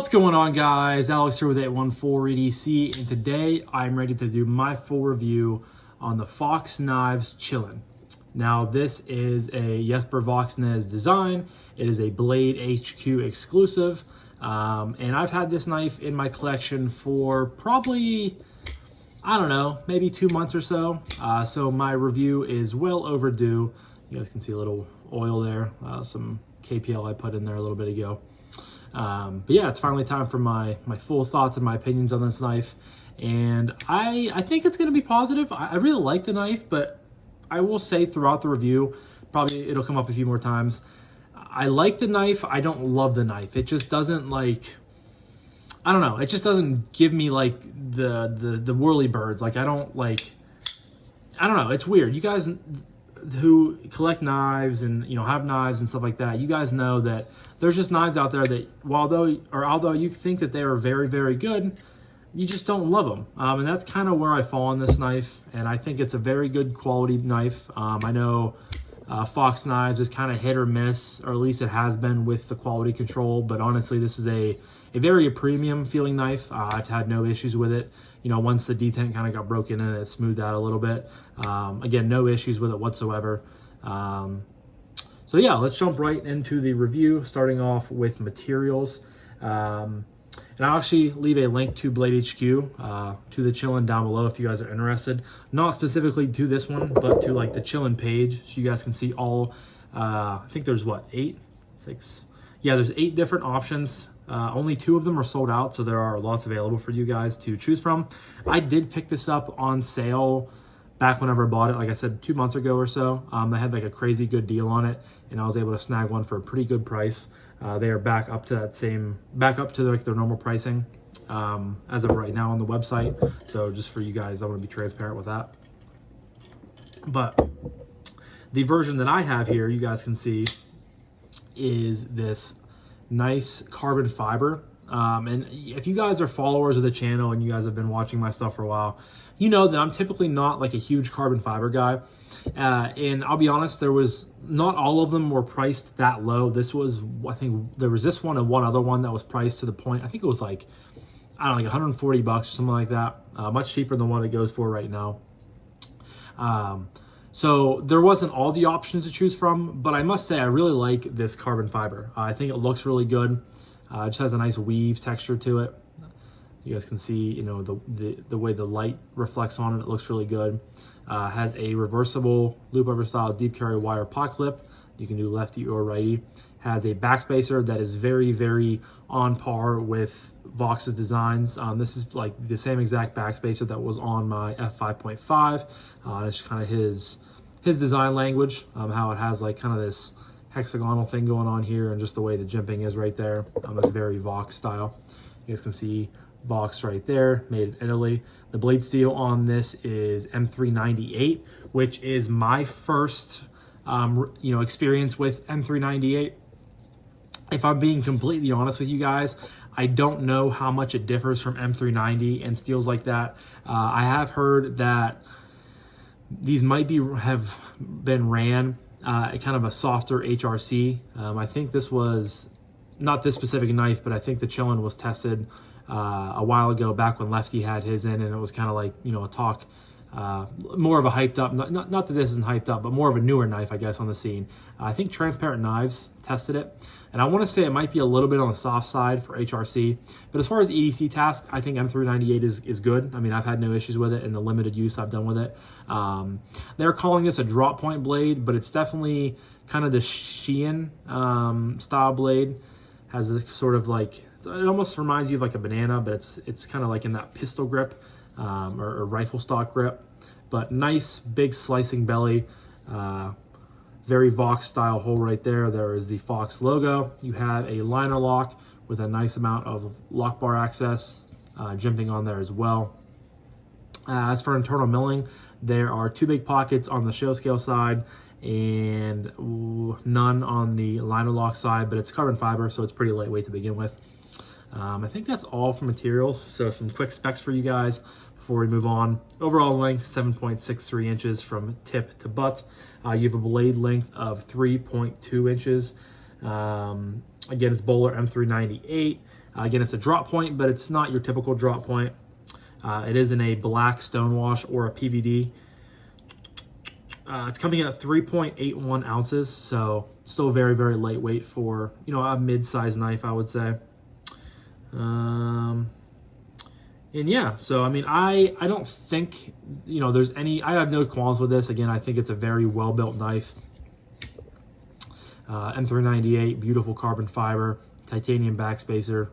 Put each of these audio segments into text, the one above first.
What's going on, guys? Alex here with 814 EDC, and today I'm ready to do my full review on the Fox Knives Chilin. Now, this is a Jesper Voxnes design. It is a BladeHQ exclusive, and I've had this knife in my collection for probably, I don't know, maybe 2 months or so. So my review is well overdue. You guys can see a little oil there, some KPL I put in there a little bit ago. But yeah, it's finally time for my full thoughts and my opinions on this knife. And I think it's going to be positive. I really like the knife, but I will say throughout the review, probably it'll come up a few more times, I like the knife. I don't love the knife. It just doesn't, like, I don't know. It just doesn't give me like the whirly birds. Like, I don't know. It's weird. You guys who collect knives and, you know, have knives and stuff like that, you guys know that there's just knives out there that although you think that they are very, very good, you just don't love them. And that's kind of where I fall on this knife. And I think it's a very good quality knife. I know Fox Knives is kind of hit or miss, or at least it has been with the quality control. But honestly, this is a very premium feeling knife. I've had no issues with it. You know, once the detent kind of got broken in, it smoothed out a little bit. Again, no issues with it whatsoever. So yeah, let's jump right into the review, starting off with materials. And I'll actually leave a link to BladeHQ, to the Chilin down below if you guys are interested. Not specifically to this one, but to like the Chilin page, so you guys can see all, I think there's what, 8? 6? Yeah, there's 8 different options. Only 2 of them are sold out, so there are lots available for you guys to choose from. I did pick this up on sale back whenever I bought it, like I said, 2 months ago or so. I had like a crazy good deal on it, and I was able to snag one for a pretty good price. They are back up to like their normal pricing as of right now on the website. So just for you guys, I want to be transparent with that. But the version that I have here, you guys can see, is this nice carbon fiber. And if you guys are followers of the channel and you guys have been watching my stuff for a while, you know that I'm typically not like a huge carbon fiber guy. And I'll be honest, not all of them were priced that low. This was, I think there was this one and one other one that was priced to the point, I think it was like, I don't know, like 140 bucks or something like that. Much cheaper than what it goes for right now. So there wasn't all the options to choose from, but I must say I really like this carbon fiber. I think it looks really good. It just has a nice weave texture to it. You guys can see, you know, the way the light reflects on it. It looks really good. Has a reversible loop over style deep carry wire pot clip. You can do lefty or righty. Has a backspacer that is very, very on par with Vox's designs. This is like the same exact backspacer that was on my f5.5. It's kind of his design language, how it has like kind of this hexagonal thing going on here, and just the way the jimping is right there. It's very Vox style. You guys can see Vox right there, made in Italy. The blade steel on this is M398, which is my first experience with M398. If I'm being completely honest with you guys, I don't know how much it differs from M390 and steels like that. I have heard that these might have been ran kind of a softer HRC. I think this was not this specific knife, but I think the Chilin was tested a while ago, back when Lefty had his in, and it was kind of like, you know, a talk, more of a hyped up, not that this isn't hyped up, but more of a newer knife, I guess, on the scene. I think Transparent Knives tested it, and I want to say it might be a little bit on the soft side for HRC, but as far as EDC task, I think M398 is good. I mean, I've had no issues with it in the limited use I've done with it. They're calling this a drop point blade, but it's definitely kind of the Shein style blade. Has a sort of like, it almost reminds you of like a banana, but it's kind of like in that pistol grip or rifle stock grip. But nice big slicing belly, very Vox style hole right there. There is the Fox logo. You have a liner lock with a nice amount of lock bar access, jimping on there as well. As for internal milling, there are 2 big pockets on the show scale side and none on the liner lock side, but it's carbon fiber, so it's pretty lightweight to begin with. I think that's all for materials. So some quick specs for you guys before we move on. Overall length, 7.63 inches from tip to butt. You have a blade length of 3.2 inches. Again, it's Bowler M398. Again, it's a drop point, but it's not your typical drop point. It is in a black stonewash or a PVD. It's coming in at 3.81 ounces, so still very, very lightweight for, you know, a mid-sized knife, I would say. And yeah, so I mean, I don't think, you know, there's any, I have no qualms with this. Again, I think it's a very well-built knife. M398, beautiful carbon fiber, titanium backspacer,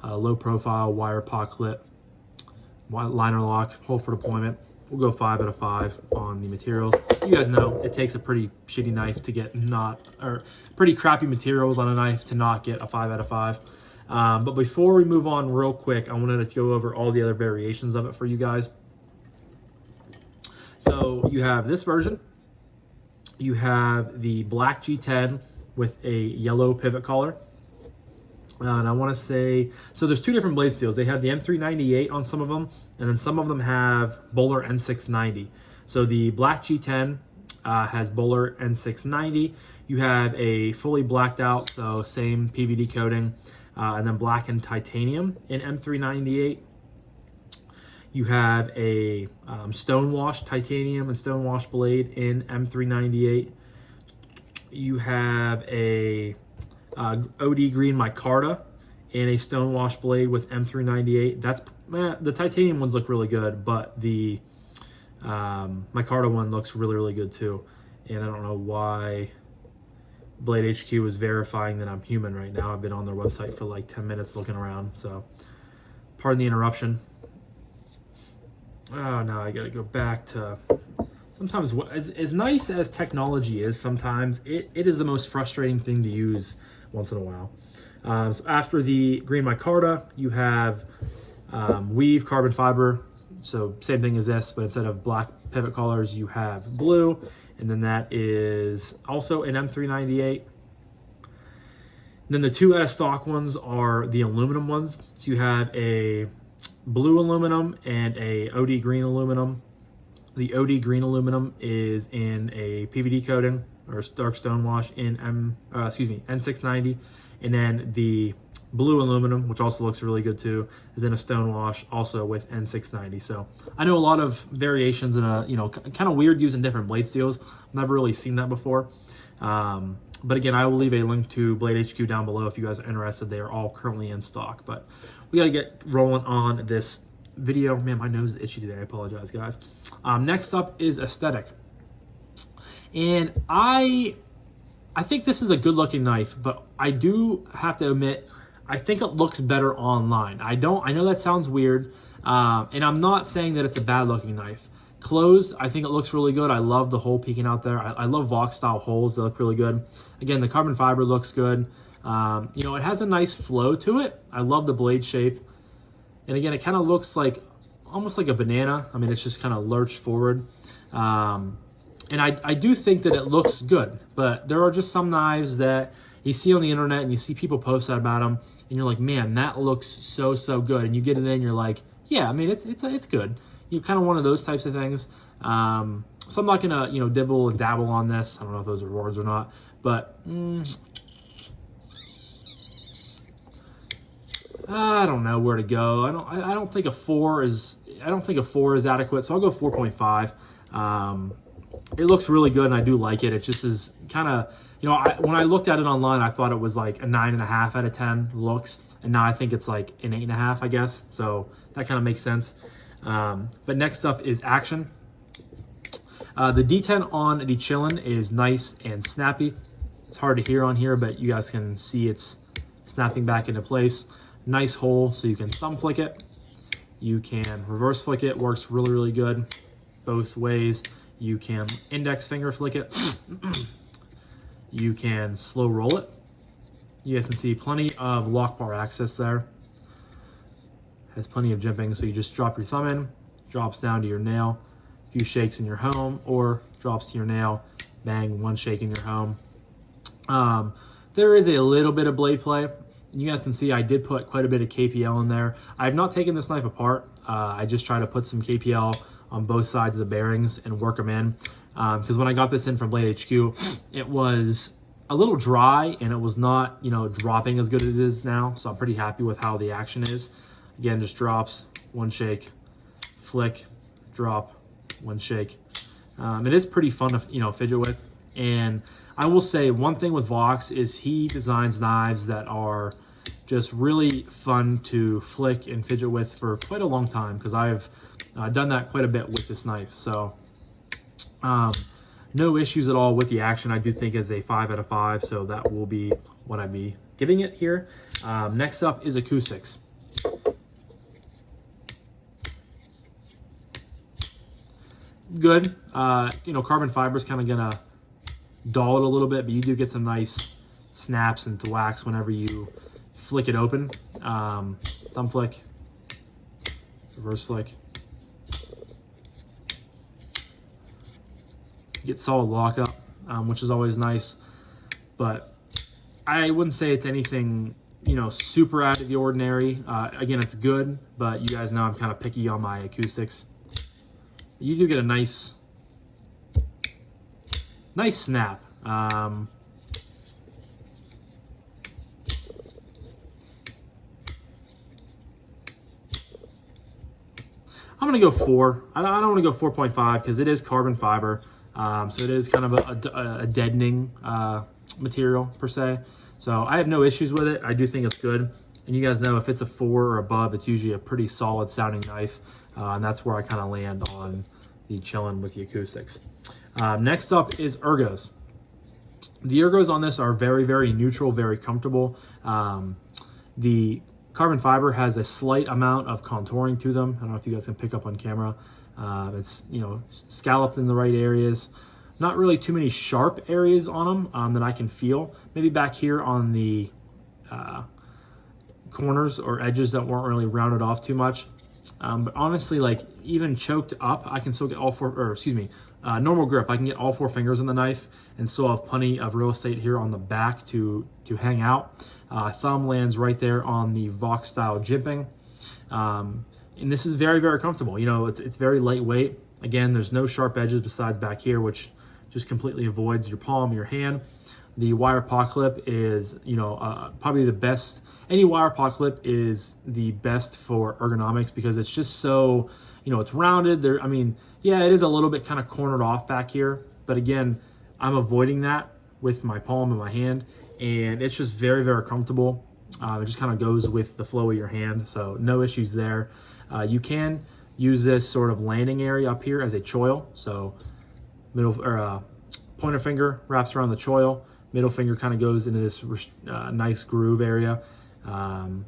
low profile, wire pot clip, liner lock, hole for deployment. We'll go 5 out of 5 on the materials. You guys know it takes a pretty shitty knife to get pretty crappy materials on a knife to not get a 5 out of 5. But before we move on real quick, I wanted to go over all the other variations of it for you guys. So you have this version. You have the black G10 with a yellow pivot collar. And I want to say, so there's two different blade steels. They have the M398 on some of them, and then some of them have Bowler N690. So the black G10 has Bowler N690. You have a fully blacked out, so same PVD coating, and then black and titanium in M398. You have a stonewash titanium and stonewash blade in M398. You have a OD green micarta and a stonewash blade with M398. That's the titanium ones look really good, but the micarta one looks really, really good too. And I don't know why BladeHQ is verifying that I'm human right now. I've been on their website for like 10 minutes looking around, so pardon the interruption. Oh, now I gotta go back to, sometimes as nice as technology is, sometimes it is the most frustrating thing to use once in a while. So after the green micarta, you have weave carbon fiber. So same thing as this, but instead of black pivot collars, you have blue. And then that is also an M398. Then the two out of stock ones are the aluminum ones. So you have a blue aluminum and a OD green aluminum. The OD green aluminum is in a PVD coating or dark stonewash in N690, and then the blue aluminum, which also looks really good too, is in a stonewash also with N690. So I know a lot of variations in a, you know, kind of weird using different blade steels. I've never really seen that before. But again, I will leave a link to BladeHQ down below if you guys are interested. They are all currently in stock, but we got to get rolling on this video. Man, my nose is itchy today. I apologize, guys. Next up is aesthetic. And I think this is a good looking knife, but I do have to admit, I think it looks better online. I know that sounds weird. And I'm not saying that it's a bad looking knife. Closed, I think it looks really good. I love the hole peeking out there. I love Vox style holes. They look really good. Again, the carbon fiber looks good. You know, it has a nice flow to it. I love the blade shape. And again, it kind of looks like, almost like a banana. I mean, it's just kind of lurched forward. And I do think that it looks good, but there are just some knives that you see on the internet and you see people post about them and you're like, man, that looks so good. And you get it in and you're like, yeah, I mean, it's good. You kind of one of those types of things. So I'm not gonna, you know, dibble and dabble on this. I don't know if those are words or not, but I don't know where to go. I don't think a 4 is adequate, so I'll go 4.5. It looks really good and I do like it. It just is kind of, you know, when I looked at it online, I thought it was like a 9.5 out of 10 looks, and now I think it's like an 8.5, I guess. So that kind of makes sense. But next up is action. The D10 on the Chilin is nice and snappy. It's hard to hear on here, but you guys can see it's snapping back into place. Nice hole, so you can thumb flick it. You can reverse flick it, works really good both ways. You can index finger flick it. You can slow roll it. You guys can see plenty of lock bar access there. Has plenty of jimping, so you just drop your thumb in, drops down to your nail, a few shakes and you're home, or drops to your nail, bang, one shake and you're home. There is a little bit of blade play. You guys can see I did put quite a bit of KPL in there. I have not taken this knife apart. I just try to put some KPL on both sides of the bearings and work them in. Because when I got this in from BladeHQ, it was a little dry, and it was not, you know, dropping as good as it is now. So I'm pretty happy with how the action is. Again, just drops, one shake, flick, drop, one shake. It is pretty fun to, you know, fidget with. And I will say one thing with Vox is he designs knives that are just really fun to flick and fidget with for quite a long time, because I've done that quite a bit with this knife. So no issues at all with the action. I do think is a 5 out of 5, so that will be what I'd be giving it here. Next up is acoustics. Good. You know, carbon fiber is kind of gonna dull it a little bit, but you do get some nice snaps and thwacks whenever you flick it open. Thumb flick, reverse flick. Get solid lockup, which is always nice, but I wouldn't say it's anything, you know, super out of the ordinary. Again, it's good, but you guys know I'm kind of picky on my acoustics. You do get a nice snap. I'm gonna go 4. I don't want to go 4.5 because it is carbon fiber. So it is kind of a deadening material per se. So I have no issues with it. I do think it's good. And you guys know if it's a 4 or above, it's usually a pretty solid sounding knife. And that's where I kind of land on the Chilin with the acoustics. Next up is ergos. The ergos on this are very, very neutral, very comfortable. The carbon fiber has a slight amount of contouring to them. I don't know if you guys can pick up on camera. It's, you know, scalloped in the right areas. Not really too many sharp areas on them that I can feel. Maybe back here on the corners or edges that weren't really rounded off too much. But honestly, like even choked up, I can still get all 4, or excuse me, normal grip. I can get all 4 fingers on the knife and still have plenty of real estate here on the back to hang out. Thumb lands right there on the Vox style jimping. And this is very, very comfortable. You know, it's very lightweight. Again, there's no sharp edges besides back here, which just completely avoids your palm, your hand. The wire paw clip is, you know, probably the best. Any wire paw clip is the best for ergonomics because it's just so, you know, it's rounded. There, I mean, yeah, it is a little bit kind of cornered off back here, but again, I'm avoiding that with my palm and my hand, and it's just very, very comfortable. It just kind of goes with the flow of your hand, so no issues there. You can use this sort of landing area up here as a choil. So middle or pointer finger wraps around the choil. Middle finger kind of goes into this nice groove area. And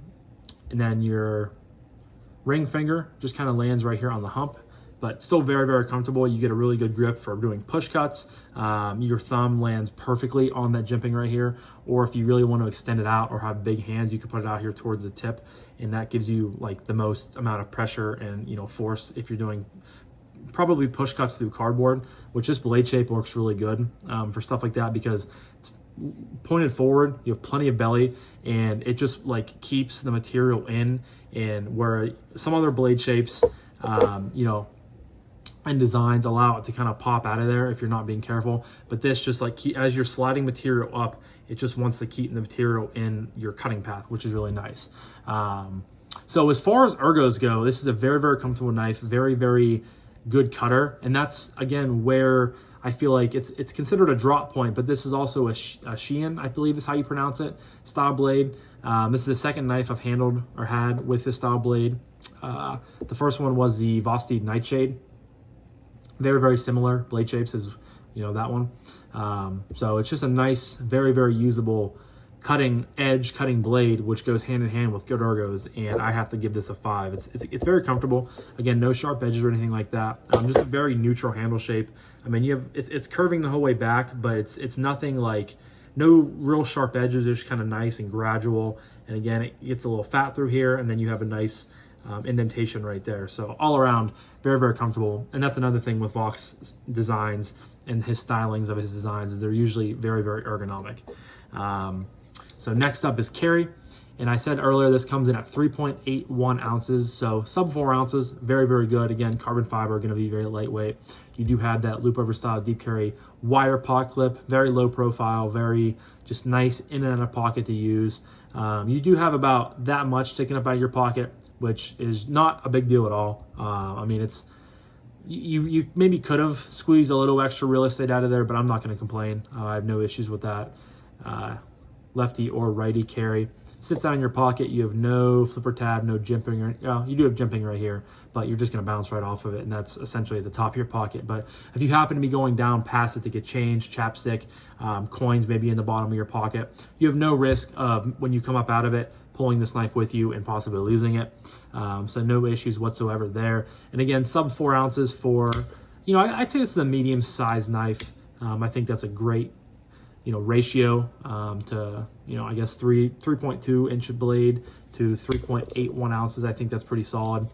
then your ring finger just kind of lands right here on the hump, but still very, very comfortable. You get a really good grip for doing push cuts. Your thumb lands perfectly on that jimping right here. Or if you really want to extend it out or have big hands, you can put it out here towards the tip, and that gives you like the most amount of pressure and, you know, force if you're doing probably push cuts through cardboard, which this blade shape works really good for stuff like that because it's pointed forward, you have plenty of belly, and it just like keeps the material in. And where some other blade shapes, you know, and designs allow it to kind of pop out of there if you're not being careful, but this just like as you're sliding material up, it just wants to keep the material in your cutting path, which is really nice. So as far as ergos go, this is a very, very comfortable knife, very, very good cutter. And that's, again, where I feel like it's considered a drop point, but this is also a Chilin, I believe is how you pronounce it, style blade. This is the second knife I've handled or had with this style blade. The first one was the Vox Nightshade. Very, very similar blade shapes as, you know, that one. So it's just a nice, very, very usable cutting blade, which goes hand in hand with good ergos, and I have to give this a 5. It's very comfortable. Again, no sharp edges or anything like that. Just a very neutral handle shape. I mean, it's curving the whole way back, but it's nothing like, no real sharp edges. They're just kind of nice and gradual. And again, it gets a little fat through here, and then you have a nice indentation right there. So all around, very, very comfortable. And that's another thing with Vox designs and his stylings of his designs is they're usually very, very ergonomic. So next up is carry. And I said earlier, this comes in at 3.81 ounces, so sub 4 ounces, very, very good. Again, carbon fiber, going to be very lightweight. You do have that loop over style deep carry wire pocket clip, very low profile, very just nice in and out of pocket to use. You do have about that much sticking up out of your pocket, which is not a big deal at all. I mean, it's you maybe could have squeezed a little extra real estate out of there, but I'm not going to complain. I have no issues with that. Lefty or righty carry. Sits down in your pocket. You have no flipper tab, no jimping. Or, you do have jimping right here, but you're just going to bounce right off of it, and that's essentially at the top of your pocket. But if you happen to be going down past it to get change, chapstick, coins maybe in the bottom of your pocket, you have no risk of, when you come up out of it, pulling this knife with you and possibly losing it. So no issues whatsoever there. And again, sub 4 ounces for, I'd say this is a medium-sized knife. I think that's a great ratio to, I guess 3.2 inch blade to 3.81 ounces. I think that's pretty solid.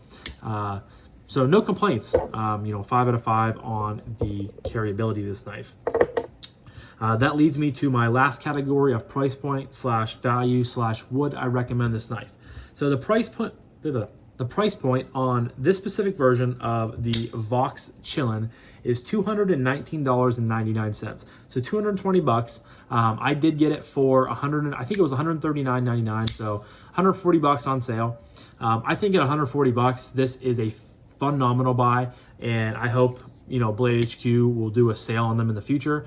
So no complaints, 5 out of 5 on the carryability of this knife. That leads me to my last category of price point / value / would I recommend this knife. So the price point on this specific version of the Vox Chilin is $219.99. So $220. I did get it for I think it was $139.99. So 140 bucks on sale. I think at 140 bucks, this is a phenomenal buy, and I hope BladeHQ will do a sale on them in the future.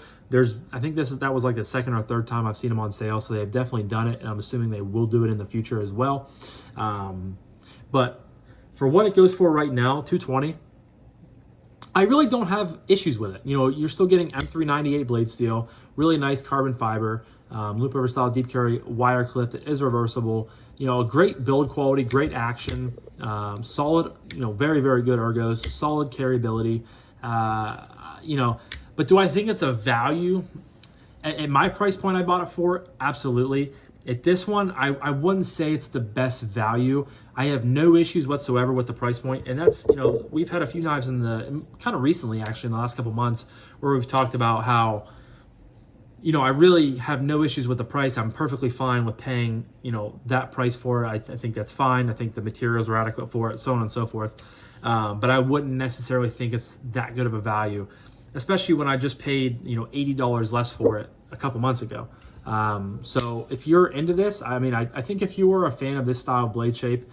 I think that was like the second or third time I've seen them on sale, so they've definitely done it, and I'm assuming they will do it in the future as well. But for what it goes for right now, $220, I really don't have issues with it. You're still getting M398 blade steel, really nice carbon fiber, loop over style deep carry wire clip that is reversible. A great build quality, great action, solid, very, very good ergos, solid carryability. But do I think it's a value? At my price point I bought it for, absolutely. At this one, I wouldn't say it's the best value. I have no issues whatsoever with the price point. And that's, we've had a few knives kind of recently, actually, in the last couple months, where we've talked about how, I really have no issues with the price. I'm perfectly fine with paying, that price for it. I think that's fine. I think the materials are adequate for it, so on and so forth. But I wouldn't necessarily think it's that good of a value, especially when I just paid, $80 less for it a couple months ago. So if you're into this, I think if you were a fan of this style of blade shape,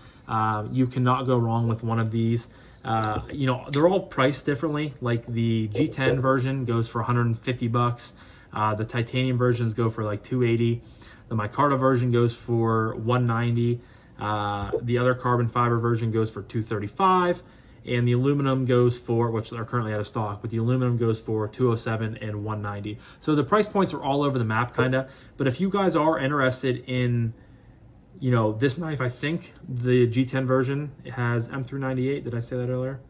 you cannot go wrong with one of these. They're all priced differently. Like the G10 version goes for 150 bucks. The titanium versions go for like 280. The micarta version goes for 190. The other carbon fiber version goes for 235. And the aluminum goes for, which are currently out of stock, but the aluminum goes for 207 and 190. So the price points are all over the map, kind of. But if you guys are interested in, this knife, I think the G10 version has M398. Did I say that earlier?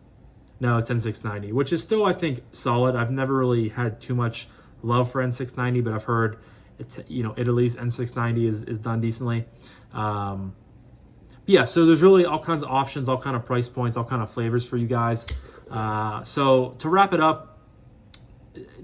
No, it's N690, which is still, I think, solid. I've never really had too much love for N690, but I've heard, Italy's N690 is done decently. Yeah, so there's really all kinds of options, all kind of price points, all kind of flavors for you guys. So to wrap it up,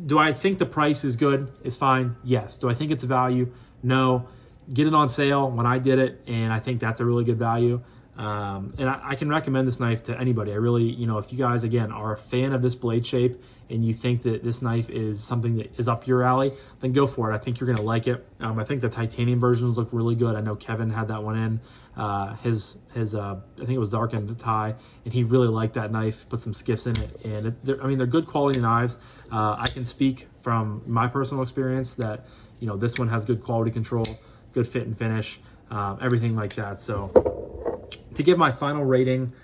do I think the price is good? It's fine. Yes. Do I think it's a value? No. Get it on sale when I did it, and I think that's a really good value. And I can recommend this knife to anybody. I really, if you guys, again, are a fan of this blade shape and you think that this knife is something that is up your alley, then go for it. I think you're going to like it. I think the titanium versions look really good. I know Kevin had that one in. His I think it was darkened tie, and he really liked that knife, put some skiffs in it. And they're good quality knives. I can speak from my personal experience that, this one has good quality control, good fit and finish, everything like that. So to give my final rating,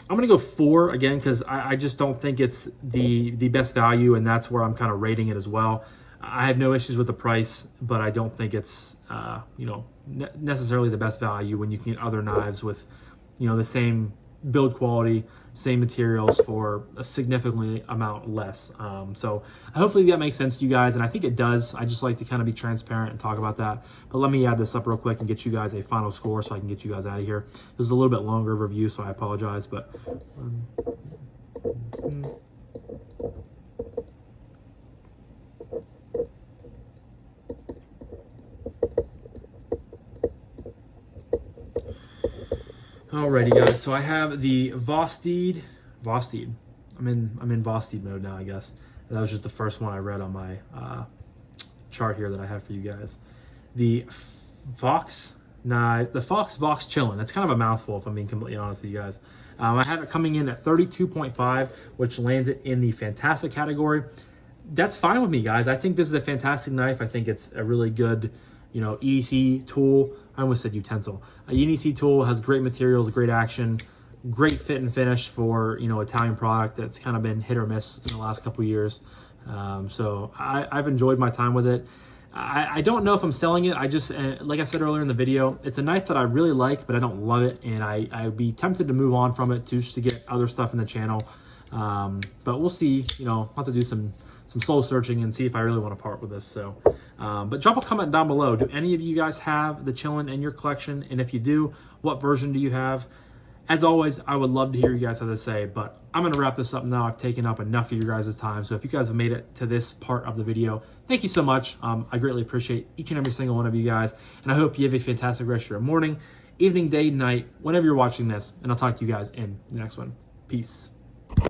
I'm gonna go 4 again, because I just don't think it's the best value, and that's where I'm kind of rating it as well. I have no issues with the price, but I don't think it's necessarily the best value when you can get other knives with the same build quality, same materials for a significantly amount less. So hopefully that makes sense to you guys, and I think it does. I just like to kind of be transparent and talk about that. But let me add this up real quick and get you guys a final score so I can get you guys out of here. This is a little bit longer of a review, so I apologize, but Alrighty, guys. So I have the Vosteed. I'm in Vosteed mode now, I guess. That was just the first one I read on my chart here that I have for you guys. The Fox Fox Chilin. That's kind of a mouthful, if I'm being completely honest with you guys. I have it coming in at 32.5, which lands it in the fantastic category. That's fine with me, guys. I think this is a fantastic knife. I think it's a really good, EDC tool. I almost said utensil. A EDC tool has great materials, great action, great fit and finish for, Italian product that's kind of been hit or miss in the last couple of years. So I've enjoyed my time with it. I don't know if I'm selling it. I just, like I said earlier in the video, it's a knife that I really like, but I don't love it. And I'd be tempted to move on from it just to get other stuff in the channel. But we'll see, I'll have to do some soul searching and see if I really want to part with this. So, but drop a comment down below. Do any of you guys have the Chilin in your collection? And if you do, what version do you have? As always, I would love to hear you guys have to say, but I'm going to wrap this up now. I've taken up enough of your guys' time. So if you guys have made it to this part of the video, thank you so much. I greatly appreciate each and every single one of you guys. And I hope you have a fantastic rest of your morning, evening, day, night, whenever you're watching this. And I'll talk to you guys in the next one. Peace.